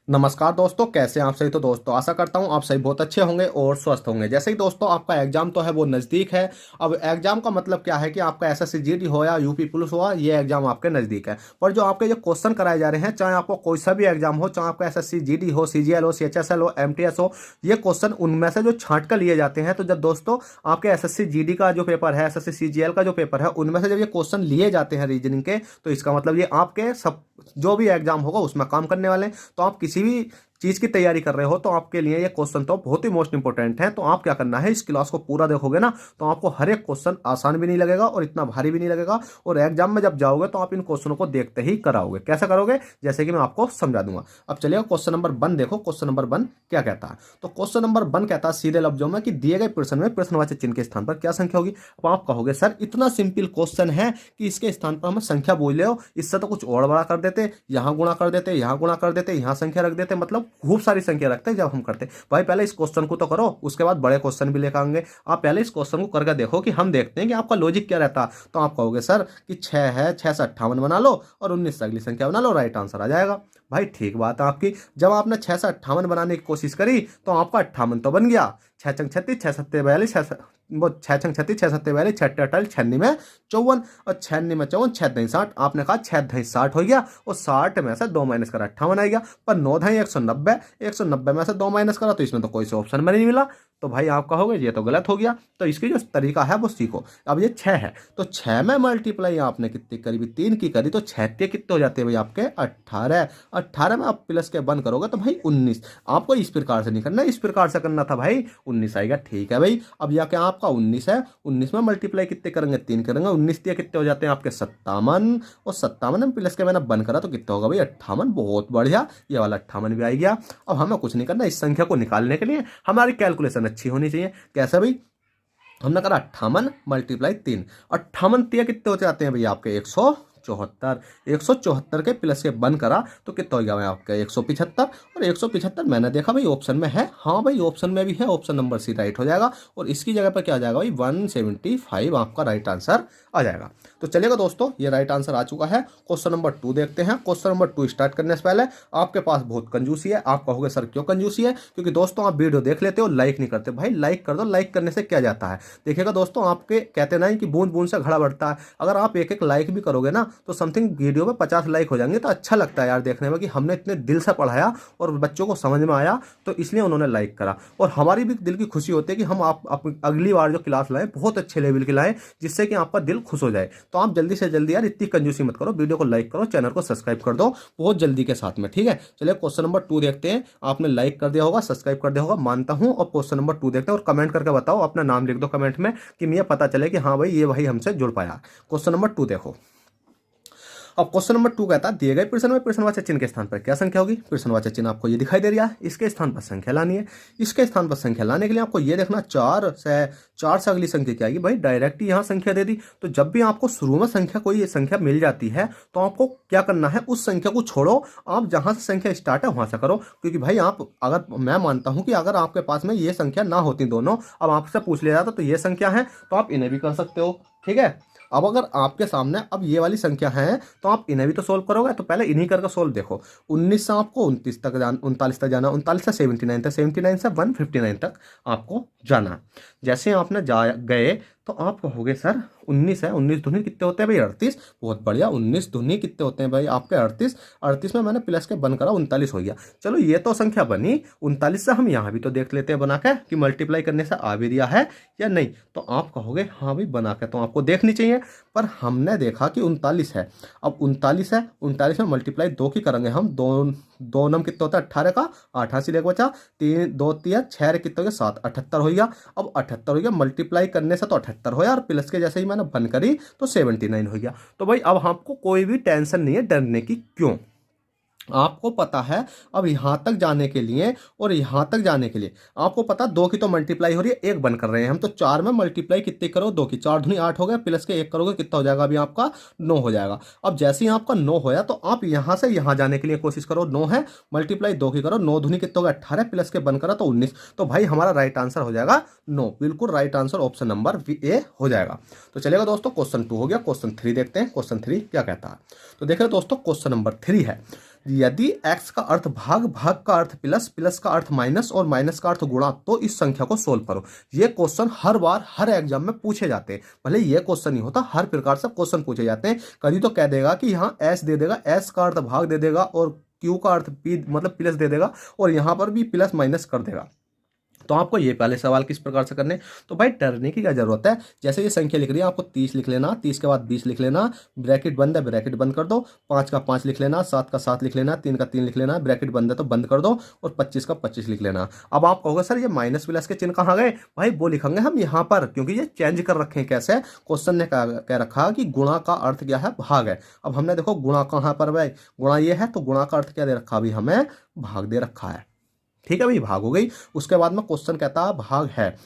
नमस्कार दोस्तों, कैसे हैं आप सही। तो दोस्तों आशा करता हूं आप सही बहुत अच्छे होंगे और स्वस्थ होंगे। जैसे ही दोस्तों आपका एग्जाम तो है वो नज़दीक है। अब एग्जाम का मतलब क्या है कि आपका एसएससी जीडी हो या यूपी पुलिस हुआ, ये एग्जाम आपके नज़दीक है। पर जो आपके जो क्वेश्चन कराए जा रहे हैं, चाहे आपको कोई सा भी एग्जाम हो, चाहे आपका एसएससी जीडी हो, सीजीएल हो, सीएचएसएल हो, एमटीएस हो, ये क्वेश्चन उनमें से जो छांट कर लिए जाते हैं। तो जब दोस्तों आपके एसएससी जीडी का जो पेपर है, एसएससी सीजीएल का जो पेपर है, उनमें से जब ये क्वेश्चन लिए जाते हैं रीजनिंग के, तो इसका मतलब ये आपके सब जो भी एग्जाम होगा उसमें काम करने वाले हैं। तो आप किसी भी चीज़ की तैयारी कर रहे हो तो आपके लिए ये क्वेश्चन तो बहुत ही मोस्ट इंपॉर्टेंट है। तो आप क्या करना है, इस क्लास को पूरा देखोगे ना, तो आपको हर एक क्वेश्चन आसान भी नहीं लगेगा और इतना भारी भी नहीं लगेगा। और एग्जाम में जब जाओगे तो आप इन क्वेश्चनों को देखते ही कराओगे। कैसे करोगे, जैसे कि मैं आपको समझा दूंगा। अब चलिए क्वेश्चन नंबर 1 देखो। क्वेश्चन नंबर 1 क्या कहता है। तो क्वेश्चन नंबर 1 कहता है सीधे लफ्जों में कि दिए गए प्रश्न में प्रश्नवाचक चिन्ह के स्थान पर क्या संख्या होगी। अब आप कहोगे सर इतना सिंपल क्वेश्चन है कि इसके स्थान पर हमें संख्या बोल ले, इससे तो कुछ और बड़ा कर देते, यहाँ गुणा कर देते, यहाँ गुणा कर देते, यहाँ संख्या रख देते, मतलब खूब सारी संख्या रखते हैं जब हम करते। भाई पहले इस क्वेश्चन को तो करो, उसके बाद बड़े क्वेश्चन भी लेकर आएंगे। आप पहले इस क्वेश्चन को करके देखो कि हम देखते हैं कि आपका लॉजिक क्या रहता। तो आप कहोगे सर कि 6 है, 6 से 58 बना लो और 19 से अगली संख्या बना लो, राइट आंसर आ जाएगा। भाई ठीक बात है आपकी। जब आपने 6 से 58 बनाने की कोशिश करी तो आपका 58 तो बन गया। 6 छंग 36, 6 सत्ते 42, 6 छंग 36, 6 सत्ते 42, 6 48, 96 में 54 और 96 में 54, 6 दही 60। आपने कहा 6 दही 60 हो गया और 60 में से 2 माइनस करा 58 आ गया। पर 9 दही 190, 190 में से 2 माइनस करा तो इसमें तो कोई से ऑप्शन में नहीं मिला। तो भाई आप कहोगे ये तो गलत हो गया। तो इसकी जो तरीका है वो सीखो। अब ये 6 है तो 6 में मल्टीप्लाई आपने कितनी करी, 3 की करी, तो 6 कितने हो जाते हैं भाई आपके 18। 18 में आप प्लस के बंद करोगे तो भाई 19। आपको इस प्रकार से नहीं करना, इस प्रकार से करना था भाई। 19 आएगा, ठीक है भाई। अब यह क्या आपका 19 है, 19 में मल्टीप्लाई कितने करेंगे, 3 करेंगे। 19 दिया कितने हो जाते हैं आपके 57 और 57 में प्लस के मैंने बंद करा तो कितना होगा भाई 58। बहुत बढ़िया, ये वाला 58 भी आ गया। अब हमें कुछ नहीं करना, इस संख्या को निकालने के लिए हमारी कैलकुलेशन अच्छी होनी चाहिए। कैसे भाई, हमने करा 58 मल्टीप्लाई 3। 58 तिया कितने हो जाते हैं भाई आपके 174। 174 के प्लस के बंद करा तो कितना हो गया भाई आपका 175। और 175 मैंने देखा भाई ऑप्शन में है। हाँ भाई ऑप्शन में भी है, ऑप्शन नंबर सी राइट हो जाएगा। और इसकी जगह पर क्या आ जाएगा भाई 175 आपका राइट आंसर आ जाएगा। तो चलेगा दोस्तों, ये राइट आंसर आ चुका है। क्वेश्चन नंबर 2 देखते हैं। क्वेश्चन नंबर 2 स्टार्ट करने से पहले आपके पास बहुत कंजूसी है। आप कहोगे सर क्यों कंजूसी है, क्योंकि दोस्तों आप वीडियो देख लेते हो, लाइक नहीं करते। भाई लाइक कर दो, लाइक करने से क्या जाता है। देखिएगा दोस्तों, आपके कहते नहीं कि बूंद बूंद से घड़ा बढ़ता है। अगर आप एक एक लाइक भी करोगे ना तो समथिंग वीडियो में 50 लाइक हो जाएंगे। तो अच्छा लगता है यार देखने में कि हमने इतने दिल से पढ़ाया और बच्चों को समझ में आया, तो इसलिए उन्होंने लाइक करा। और हमारी भी दिल की खुशी होती है कि हम आप अगली बार जो क्लास लाएं बहुत अच्छे लेवल की लाएं, जिससे कि आपका दिल खुश हो जाए। तो आप जल्दी से जल्दी यार इतनी कंजूसी मत करो, वीडियो को लाइक करो, चैनल को सब्सक्राइब कर दो बहुत जल्दी के साथ में, ठीक है। चलिए क्वेश्चन नंबर 2 देखते हैं। आपने लाइक कर दिया होगा, सब्सक्राइब कर दिया होगा, मानता हूं। और क्वेश्चन नंबर 2 देखते हैं और कमेंट करके बताओ, अपना नाम लिख दो कमेंट में कि मुझे पता चले कि हाँ भाई ये भाई हमसे जुड़ पाया। क्वेश्चन नंबर 2 देखो। अब क्वेश्चन नंबर 2 कहता है दिए गए प्रश्न में प्रश्नवाचक चिन्ह के स्थान पर क्या संख्या होगी। प्रश्नवाचक चिन्ह आपको ये दिखाई दे रहा है, इसके स्थान पर संख्या लानी है। इसके स्थान पर संख्या लाने के लिए आपको ये देखना 4 से अगली संख्या क्या आएगी। भाई डायरेक्ट यहाँ संख्या दे दी। तो जब भी आपको शुरू में संख्या कोई संख्या मिल जाती है तो आपको क्या करना है, उस संख्या को छोड़ो, आप जहां से संख्या स्टार्ट है वहां से करो। क्योंकि भाई आप अगर, मैं मानता हूं कि अगर आपके पास में ये संख्या ना होती दोनों, अब आपसे पूछ लिया जाता तो ये संख्या है तो आप इन्हें भी कर सकते हो, ठीक है। अब अगर आपके सामने अब ये वाली संख्या है तो आप इन्हें भी तो सोल्व करोगे। तो पहले इन्हीं करके सोल्व देखो। 19 से आपको 29 तक 39 तक जाना, 39 से 79 तक, 79 से 159 तक आपको जाना। जैसे आपने गए तो आप कहोगे सर 19 है, 19 दूनी कितने होते हैं भाई 38। बहुत बढ़िया, 19 दूनी कितने होते हैं भाई आपके 38। 38 में मैंने प्लस के बंद करा 39 हो गया। चलो ये तो संख्या बनी। 39 से हम यहाँ भी तो देख लेते हैं बना के कि मल्टीप्लाई करने से आ भी दिया है या नहीं। तो आप कहोगे हाँ भाई बना के तो आपको देखनी चाहिए, पर हमने देखा कि 39 है। अब 39 है, 39 में मल्टीप्लाई 2 की करेंगे हम। दो नम कितना होता है 18 का, 88 लेकर बचा 3 2 3 6 कितने हो गया 7, 78 हो गया। अब 78 हो गया, मल्टीप्लाई करने से तो 78 हो गया और प्लस के जैसे ही मैंने बंद करी तो 79 हो गया। तो भाई अब आपको कोई भी टेंशन नहीं है डरने की। क्यों, आपको पता है अब यहां तक जाने के लिए और यहां तक जाने के लिए आपको पता 2 की तो मल्टीप्लाई हो रही है, 1 बंद कर रहे हैं हम। तो 4 में मल्टीप्लाई कितने करो, 2 की 4 दूनी 8 हो गया, प्लस के 1 करोगे कितना हो जाएगा अभी आपका 9 हो जाएगा। अब जैसे ही आपका 9 होया तो आप यहां से यहां जाने के लिए कोशिश करो। 9 है, मल्टीप्लाई 2 की करो, 9 दूनी कितना होगा 18, प्लस के बंद करा तो 19। तो भाई हमारा राइट आंसर हो जाएगा 9। बिल्कुल right answer option number A हो जाएगा। तो चलेगा दोस्तों, क्वेश्चन 2 हो गया। क्वेश्चन 3 देखते हैं। क्वेश्चन 3 क्या कहता है। तो देखिए दोस्तों, क्वेश्चन नंबर 3 है यदि x का अर्थ भाग, भाग का अर्थ प्लस, प्लस का अर्थ माइनस और माइनस का अर्थ गुणा, तो इस संख्या को सोल्व करो। ये क्वेश्चन हर बार हर एग्जाम में पूछे जाते हैं, भले ये क्वेश्चन नहीं होता, हर प्रकार से क्वेश्चन पूछे जाते हैं। कभी तो कह देगा कि यहाँ s दे देगा, s का अर्थ भाग दे देगा और q का अर्थ p मतलब प्लस दे देगा, और यहाँ पर भी प्लस माइनस कर देगा। तो आपको ये पहले सवाल किस प्रकार से करने, तो भाई डरने की क्या जरूरत है। जैसे ये संख्या लिख रही है, आपको 30 लिख लेना, 30 के बाद 20 लिख लेना, ब्रैकेट बंद है ब्रैकेट बंद कर दो, 5 का 5 लिख लेना, 7 का 7 लिख लेना, 3 का 3 लिख लेना, ब्रैकेट बंद है तो बंद कर दो, और 25 का 25 लिख लेना। अब आप कहोगे सर ये माइनस प्लस के चिन्ह कहाँ गए, भाई वो लिखेंगे हम यहाँ पर, क्योंकि ये चेंज कर रखे हैं। कैसे, क्वेश्चन ने कह रखा कि गुणा का अर्थ क्या है, भाग है। अब हमने देखो गुणा कहाँ पर, भाई गुणा ये है, तो गुणा का अर्थ क्या दे रखा, अभी हमें भाग दे रखा है। ठीक है भाई, भाग हो गई। उसके बाद में क्वेश्चन कहता है भाग है,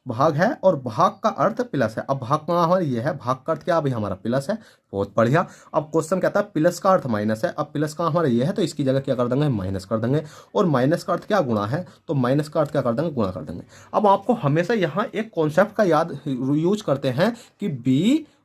भाग है और भाग का अर्थ प्लस है। अब भाग कहाँ हमारा ये है, भाग का अर्थ क्या, अभी हमारा प्लस है, बहुत बढ़िया। अब क्वेश्चन कहता है प्लस का अर्थ माइनस है, अब प्लस का हमारा ये है, तो इसकी जगह क्या कर देंगे, माइनस कर देंगे। और माइनस का अर्थ क्या, गुणा है, तो माइनस का अर्थ क्या कर देंगे, गुणा कर देंगे। अब आपको हमेशा यहाँ एक कॉन्सेप्ट का याद यूज करते हैं कि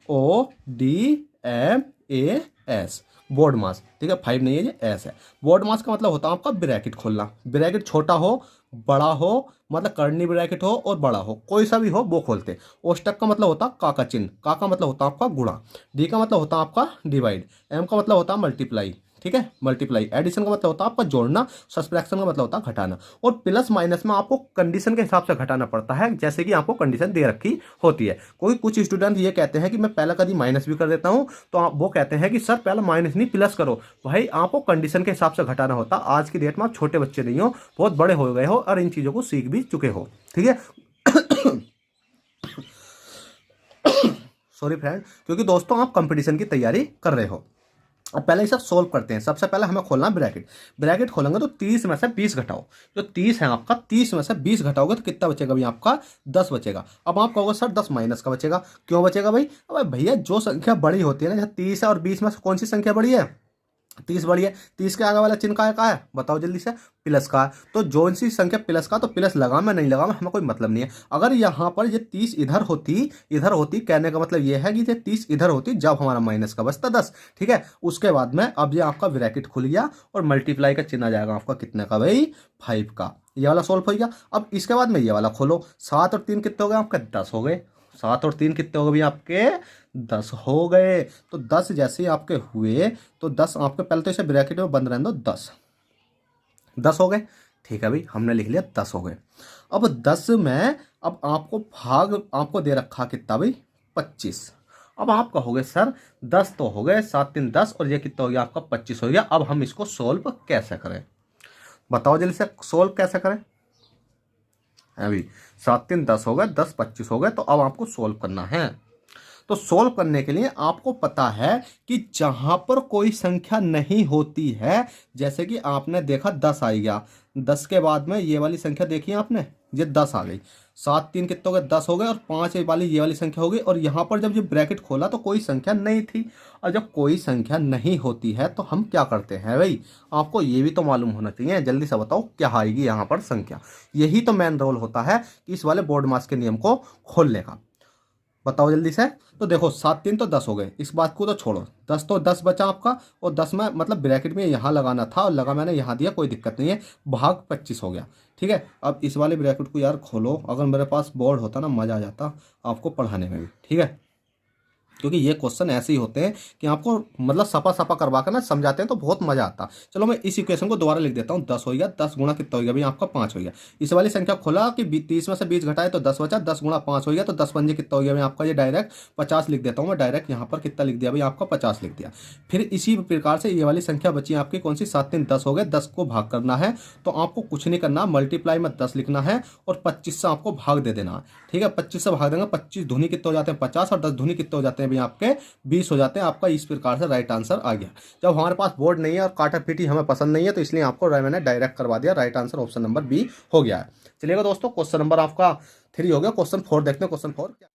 BODMAS, बोर्ड मास। ठीक है, 5 नहीं है ये, एस है। बोर्ड मास का मतलब होता है आपका ब्रैकेट खोलना, ब्रैकेट छोटा हो बड़ा हो, मतलब कर्ली ब्रैकेट हो और बड़ा हो, कोई सा भी हो वो खोलते। ओस्टक का मतलब होता है का का चिन्ह, का का मतलब होता है आपका गुणा, डी का मतलब होता है आपका डिवाइड, एम का मतलब होता है मल्टीप्लाई। ठीक है, मल्टीप्लाई। एडिशन का मतलब होता है आपका जोड़ना, सब्ट्रैक्शन का मतलब होता है घटाना। और प्लस माइनस में आपको कंडीशन के हिसाब से घटाना पड़ता है, जैसे कि आपको कंडीशन दे रखी होती है। कोई कुछ स्टूडेंट ये कहते हैं कि मैं पहला कभी माइनस भी कर देता हूं, तो आप वो कहते हैं कि सर पहला माइनस नहीं प्लस करो। भाई आपको कंडीशन के हिसाब से घटाना होता। आज की डेट में आप छोटे बच्चे नहीं हो, बहुत बड़े हो गए हो और इन चीजों को सीख भी चुके हो। ठीक है सॉरी फ्रेंड, क्योंकि दोस्तों आप कंपटीशन की तैयारी कर रहे हो। अब पहले सब सोल्व करते हैं। सबसे पहले हमें खोलना ब्रैकेट, ब्रैकेट खोलेंगे तो 30 में से 20 घटाओ, जो 30 है आपका, 30 में से 20 घटाओगे तो कितना बचेगा भाई आपका, 10 बचेगा। अब आप कहोगे सर 10 माइनस का बचेगा, क्यों बचेगा भाई, अब भैया जो संख्या बड़ी होती है ना, जैसे 30 है और 20 में से कौन सी संख्या बड़ी है, 30 बड़ी है। 30 के आगे वाला चिन्ह का है बताओ जल्दी से, प्लस का है। तो जो सी संख्या प्लस का, तो प्लस लगा मैं नहीं लगा मैं, हमें कोई मतलब नहीं है। अगर यहाँ पर ये 30 इधर होती, कहने का मतलब ये है कि ये 30 इधर होती जब हमारा माइनस का बचता 10। ठीक है, उसके बाद में अब ये आपका ब्रैकेट खुल गया और मल्टीप्लाई का चिन्ह आ जाएगा आपका कितने का भाई, 5 का। ये वाला सोल्व हो गया। अब इसके बाद में ये वाला खोलो, 7 और 3 कितने हो गए आपके, 10 हो गए। 7 और 3 कितने हो गए भाई आपके, 10 हो गए। तो 10 जैसे ही आपके हुए, तो 10 आपके, पहले तो इसे ब्रैकेट में बंद रहने दो, 10 हो गए। ठीक है भाई, हमने लिख लिया 10 हो गए। अब 10 में अब आपको भाग आपको दे रखा कितना भाई, 25। अब आप कहोगे सर 10 तो हो गए, 7 3 10 और ये कितना हो गया आपका, 25 हो गया। अब हम इसको सोल्व कैसे करें, बताओ जल्दी से, सोल्व कैसे करें। अभी 7 3 10 हो गए, 10 25 हो गए। तो अब आपको सोल्व करना है। तो सोल्व करने के लिए आपको पता है कि जहां पर कोई संख्या नहीं होती है, जैसे कि आपने देखा 10 आ गया, 10 के बाद में ये वाली संख्या देखी आपने, ये 10 आ गई। 7 3 कितने हो गए, 10 हो गए, और 5 वाली ये वाली संख्या हो गई। और यहाँ पर जब ये ब्रैकेट खोला तो कोई संख्या नहीं थी। और जब कोई संख्या नहीं होती है तो हम क्या करते हैं भाई, आपको ये भी तो मालूम होना चाहिए। जल्दी से बताओ क्या आएगी यहाँ पर संख्या। यही तो मेन रोल होता है कि इस वाले बोर्ड मास के नियम को खोलने का। बताओ जल्दी से। तो देखो 7 3 तो 10 हो गए, इस बात को तो छोड़ो, 10 तो 10 बचा आपका। और 10 में मतलब ब्रैकेट में यहाँ लगाना था और लगा मैंने यहाँ दिया, कोई दिक्कत नहीं है, भाग 25 हो गया। ठीक है, अब इस वाले ब्रैकेट को यार खोलो, अगर मेरे पास बोर्ड होता ना मज़ा आ जाता आपको पढ़ाने में भी। ठीक है, क्योंकि ये क्वेश्चन ऐसे ही होते हैं कि आपको मतलब सपा सपा करवा कर ना समझाते हैं तो बहुत मजा आता। चलो मैं इस इक्वेशन को दोबारा लिख देता हूँ। 10 हो गया, 10 गुणा कितना हो गया भाई आपका, 5 हो गया। इस वाली संख्या खोला कि 30 में से 20 घटाए तो 10 बचा, 10 गुणा 5 हो गया, तो 10 पंजे कितना हो गया भाई आपका, ये डायरेक्ट 50 लिख देता हूँ मैं, डायरेक्ट यहाँ पर कितना लिख दिया भाई आपका, 50 लिख दिया। फिर इसी प्रकार से ये वाली संख्या बची आपकी कौन सी, 7 3 10 हो गए, 10 को भाग करना है। तो आपको कुछ नहीं करना, मल्टीप्लाई में 10 लिखना है और 25 से आपको भाग दे देना है। ठीक है, 25 से भाग देंगे, 25 धुनी कितने हो जाते हैं 50, और 10 धुनी कितने हो जाते हैं भाई आपके 20 हो जाते हैं। आपका इस प्रकार से राइट आंसर आ गया। जब हमारे पास बोर्ड नहीं है और काटा पीटी हमें पसंद नहीं है, तो इसलिए आपको मैंने डायरेक्ट करवा दिया। Right answer option number B हो गया है। चलिएगा दोस्तों, क्वेश्चन नंबर आपका 3 हो गया। क्वेश्चन 4 देखते हैं। क्वेश्चन 4 क्या,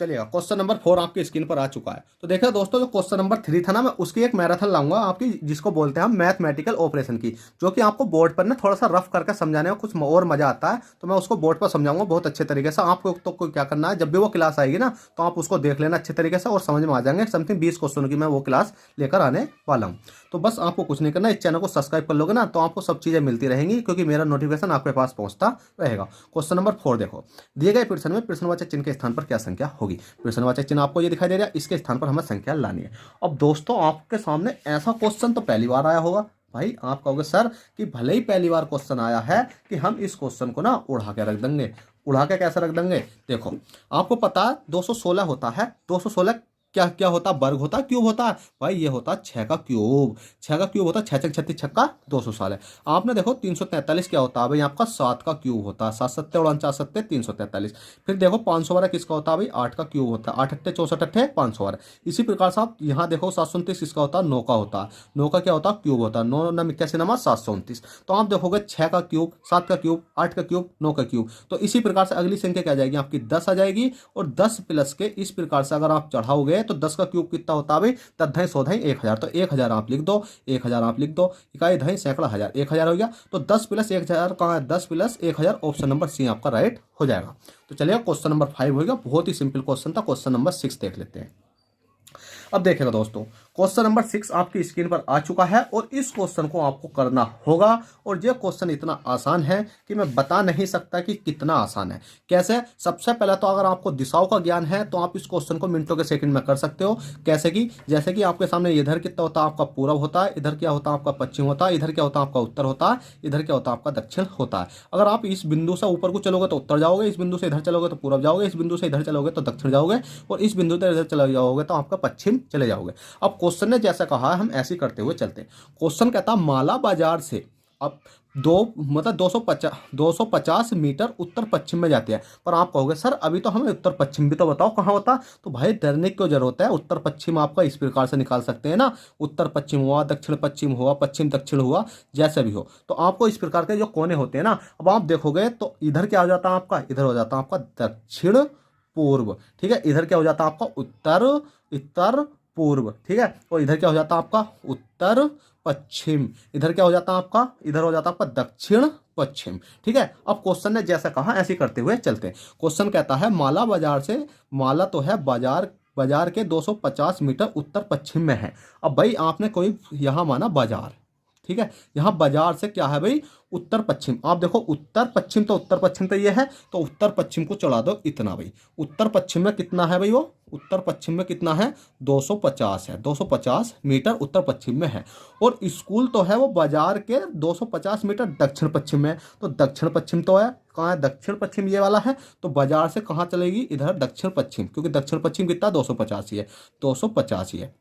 चलिएगा क्वेश्चन नंबर 4 आपकी स्क्रीन पर आ चुका है। तो देखिए दोस्तों, जो क्वेश्चन नंबर 3 था ना, मैं उसकी एक मैराथन लाऊंगा आपकी, जिसको बोलते हैं हम मैथमेटिकल ऑपरेशन की, जो कि आपको बोर्ड पर ना थोड़ा सा रफ करके समझाने में कुछ और मजा आता है। तो मैं उसको बोर्ड पर समझाऊंगा बहुत अच्छे तरीके से। आपको तो क्या करना है, जब भी वो क्लास आएगी ना, तो आप उसको देख लेना अच्छे तरीके से और समझ में आ जाएंगे। समथिंग 20 क्वेश्चन की मैं वो क्लास लेकर आने वाला हूँ। तो बस आपको कुछ नहीं करना, इस चैनल को सब्सक्राइब कर लोगे ना तो आपको सब चीज़ें मिलती रहेंगी, क्योंकि मेरा नोटिफिकेशन आपके पास पहुंचता रहेगा। क्वेश्चन नंबर 4 देखो, दिए गए प्रश्न में प्रश्नवाचक चिन्ह के स्थान पर क्या संख्या होगी। प्रश्नवाचक चिन्ह आपको ये दिखाई दे रहा है, इसके स्थान पर हमें संख्या लानी है। अब दोस्तों आपके सामने ऐसा क्वेश्चन तो पहली बार आया होगा भाई, आप कहोगे सर कि भले ही पहली बार क्वेश्चन आया है कि हम इस क्वेश्चन को ना उड़ा के रख देंगे। उड़ा के कैसे रख देंगे, देखो आपको पता है 216 होता है, 216 क्या क्या होता है, वर्ग होता है, क्यूब होता है भाई, ये होता है 6 का क्यूब। 6 का क्यूब होता है 6 छक 36 छक्का 216 आपने देखो 343 क्या होता है भाई, आपका 7 का क्यूब होता है, 7 सत्ते 49 सत्ते 343। फिर देखो 512 किसका होता है भाई, 8 का क्यूब होता है, 8 अट्ठे 64 अट्ठे 512। इसी प्रकार से आप यहाँ देखो 729 किसका होता है, 9 का होता है, 9 का क्या होता है, क्यूब होता है, 9 9 81 नमा 729। तो आप देखोगे 6 का क्यूब, 7 का क्यूब, 8 का क्यूब, 9 का क्यूब। तो इसी प्रकार से अगली संख्या क्या आ जाएगी आपकी, 10 आ जाएगी। और 10 प्लस के इस प्रकार से अगर आप चढ़ाओगे तो 10 का क्यूब कितना होता है भाई, 10 धाई 100 धाई 1000, तो 1000 आप लिख दो, 1000 आप लिख दो, इकाई धाई सैकड़ा हजार, 1000 हो गया। तो 10 प्लस 1000 कहाँ है, 10 प्लस 1000, ऑप्शन नंबर सी आपका राइट हो जाएगा। तो चलिए क्वेश्चन नंबर 5 होगा, बहुत ही सिंपल क्वेश्चन था। क्वेश्चन नंबर 6 देख लेते हैं। अब देखिएगा दोस्तों, क्वेश्चन नंबर 6 आपकी स्क्रीन पर आ चुका है और इस क्वेश्चन को आपको करना होगा। और ये क्वेश्चन इतना आसान है कि मैं बता नहीं सकता कि कितना आसान है। कैसे, सबसे पहले तो अगर आपको दिशाओं का ज्ञान है तो आप इस क्वेश्चन को मिनटों के सेकंड में कर सकते हो। कैसे कि जैसे कि आपके सामने इधर कितना होता है आपका पूर्व होता है, इधर क्या होता है आपका पश्चिम होता है, इधर क्या होता है आपका उत्तर होता है, इधर क्या होता है आपका दक्षिण होता है। अगर आप इस बिंदु से ऊपर को चलोगे तो उत्तर जाओगे, इस बिंदु से इधर चलोगे तो पूर्व जाओगे, इस बिंदु से इधर चलोगे तो दक्षिण जाओगे, और इस बिंदु से इधर चले जाओगे तो आपका पश्चिम चले जाओगे। अब क्वेश्चन ने जैसा कहा हम ऐसे करते हुए चलते हैं। क्वेश्चन कहता है माला बाजार से अब 250 मीटर उत्तर पश्चिम में जाती है। पर आप कहोगे सर अभी तो हमें उत्तर पश्चिम भी तो बताओ कहाँ होता। तो भाई डरने की जरूरत है, उत्तर पश्चिम आपका इस प्रकार से निकाल सकते हैं ना, उत्तर पश्चिम हुआ, दक्षिण पश्चिम हुआ, पश्चिम दक्षिण हुआ, जैसे भी हो। तो आपको इस प्रकार के जो कोने होते हैं ना, अब आप देखोगे तो इधर क्या हो जाता है आपका, इधर हो जाता है आपका दक्षिण पूर्व, ठीक है, इधर क्या हो जाता है आपका उत्तर उत्तर पूर्व, ठीक है, और इधर क्या हो जाता है आपका उत्तर पश्चिम, इधर क्या हो जाता है आपका, इधर हो जाता है आपका दक्षिण पश्चिम, ठीक है। अब क्वेश्चन ने जैसा कहा ऐसे करते हुए चलते हैं। क्वेश्चन कहता है माला बाजार से, माला तो है बाजार, बाजार के 250 मीटर उत्तर पश्चिम में है। अब भाई आपने कोई यहाँ माना बाजार, ठीक है, यहाँ बाजार से क्या है भाई उत्तर पश्चिम। आप देखो उत्तर पश्चिम तो उत्तर पश्चिम तो ये है, तो उत्तर पश्चिम को चढ़ा दो इतना भाई। उत्तर पश्चिम में कितना है भाई, वो उत्तर पश्चिम में कितना है 250 है, 250 मीटर उत्तर पश्चिम में है। और स्कूल तो है वो बाजार के 250 मीटर दक्षिण पश्चिम में, तो दक्षिण पश्चिम तो है, कहाँ है दक्षिण पश्चिम ये वाला है। तो बाजार से कहाँ चलेगी, इधर दक्षिण पश्चिम, क्योंकि दक्षिण पश्चिम कितना 250 है, 250 है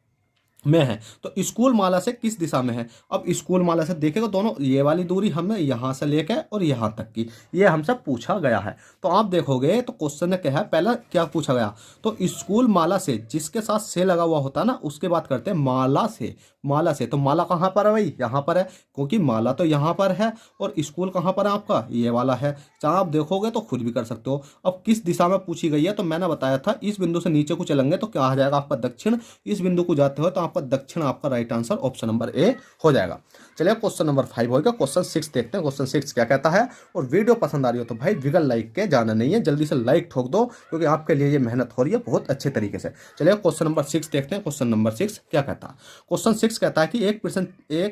में है। तो स्कूल माला से किस दिशा में है। अब स्कूल माला से देखेगा दोनों ये वाली दूरी हमें यहाँ से लेकर और यहाँ तक की ये हमसे पूछा गया है। तो आप देखोगे तो क्वेश्चन ने क्या है, पहला क्या पूछा गया, तो स्कूल माला से जिसके साथ से लगा हुआ होता है ना उसके बात करते हैं माला से। माला से तो माला कहाँ पर है भाई, यहाँ पर है, क्योंकि माला तो यहाँ पर है और स्कूल कहाँ पर है आपका ये वाला है। चाहे आप देखोगे तो खुद भी कर सकते हो। अब किस दिशा में पूछी गई है, तो मैंने बताया था इस बिंदु से नीचे को चलेंगे तो क्या आ जाएगा आपका दक्षिण, इस बिंदु को जाते हो तो आपका दक्षिण आपका right answer option number A हो जाएगा। चलिए क्वेश्चन नंबर 5 होगा। क्वेश्चन 6 देखते हैं, क्वेश्चन 6 क्या कहता है। और वीडियो पसंद आ रही हो तो भाई बिगल लाइक के जाना नहीं है, जल्दी से लाइक ठोक दो, क्योंकि आपके लिए ये मेहनत हो रही है बहुत अच्छे तरीके से। चलिए क्वेश्चन नंबर 6 देखते हैं। क्वेश्चन नंबर 6 क्या कहता है। क्वेश्चन 6 कहता है कि एक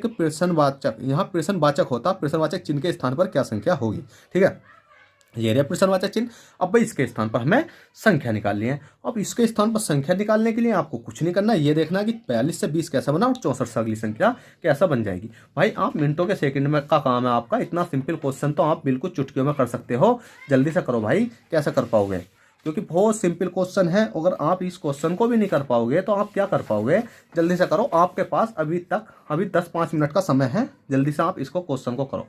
प्रश्नवाचक, यहाँ प्रश्नवाचक होता, प्रश्नवाचक चिन्ह के स्थान पर क्या संख्या होगी, ठीक है, ये रहा प्रश्नवाचक चिन्ह। अब भाई इसके स्थान पर हमें संख्या निकालनी है। अब इसके स्थान पर संख्या निकालने के लिए आपको कुछ नहीं करना, ये देखना कि 42 से 20 कैसा बना और 64 से अगली संख्या कैसा बन जाएगी। भाई आप मिनटों के सेकंड में का काम है आपका, इतना सिंपल क्वेश्चन तो आप बिल्कुल चुटकियों में कर सकते हो। जल्दी से करो भाई, कैसे कर पाओगे, क्योंकि बहुत सिंपल क्वेश्चन है। अगर आप इस क्वेश्चन को भी नहीं कर पाओगे तो आप क्या कर पाओगे, जल्दी से करो। आपके पास अभी 10-5 मिनट का समय है, जल्दी से आप इसको क्वेश्चन को करो।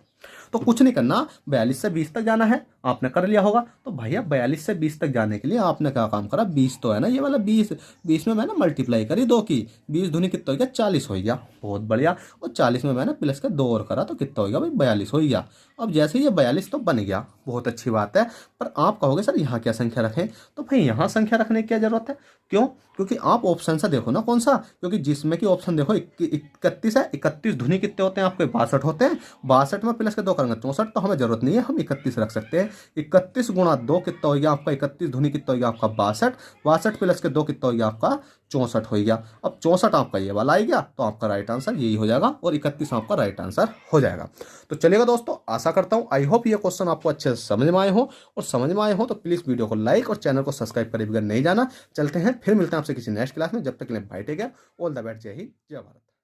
तो कुछ नहीं करना, 42 से 20 तक जाना है, आपने कर लिया होगा। तो भैया 42 से 20 तक जाने के लिए आपने क्या काम करा, 20 तो है ना ये वाला 20 में मैंने मल्टीप्लाई करी 2 की, 20 दूनी कितना हो गया 40 हो गया, बहुत बढ़िया। और 40 में मैंने प्लस के 2 और करा तो कितना हो गया भाई 42 हो गया। अब जैसे ये 42 तो बन गया, बहुत अच्छी बात है। पर आप कहोगे सर यहाँ क्या संख्या रखें, तो भाई यहाँ संख्या रखने की क्या जरूरत है, क्यों, क्योंकि आप ऑप्शन से देखो ना कौन सा, क्योंकि जिसमें कि ऑप्शन देखो 31 31 है, 31 धुनी कितने होते हैं आपके 62 होते हैं। 62 में प्लस के 2 करेंगे 64, तो हमें जरूरत नहीं है, हम 31 रख सकते हैं। 31 गुणा 2 कितना हो गया आपका 31 धुनी कितना हो गया आपका 62, 62 प्लस के 2 कितना हो गया आपका 64 हो गया। अब 64 आपका ये वाला आ गया, तो आपका राइट आंसर यही हो जाएगा और 31 आपका राइट आंसर हो जाएगा। तो चलिएगा दोस्तों, आशा करता हूँ आई होप ये क्वेश्चन आपको अच्छे से समझ में आए हो, और समझ में आए हो तो प्लीज़ वीडियो को लाइक और चैनल को सब्सक्राइब करे बगैर नहीं जाना। चलते हैं, फिर मिलते हैं आपसे किसी नेक्स्ट क्लास में। जब तक के लिए bye take care, all the best, जय हिंद जय भारत।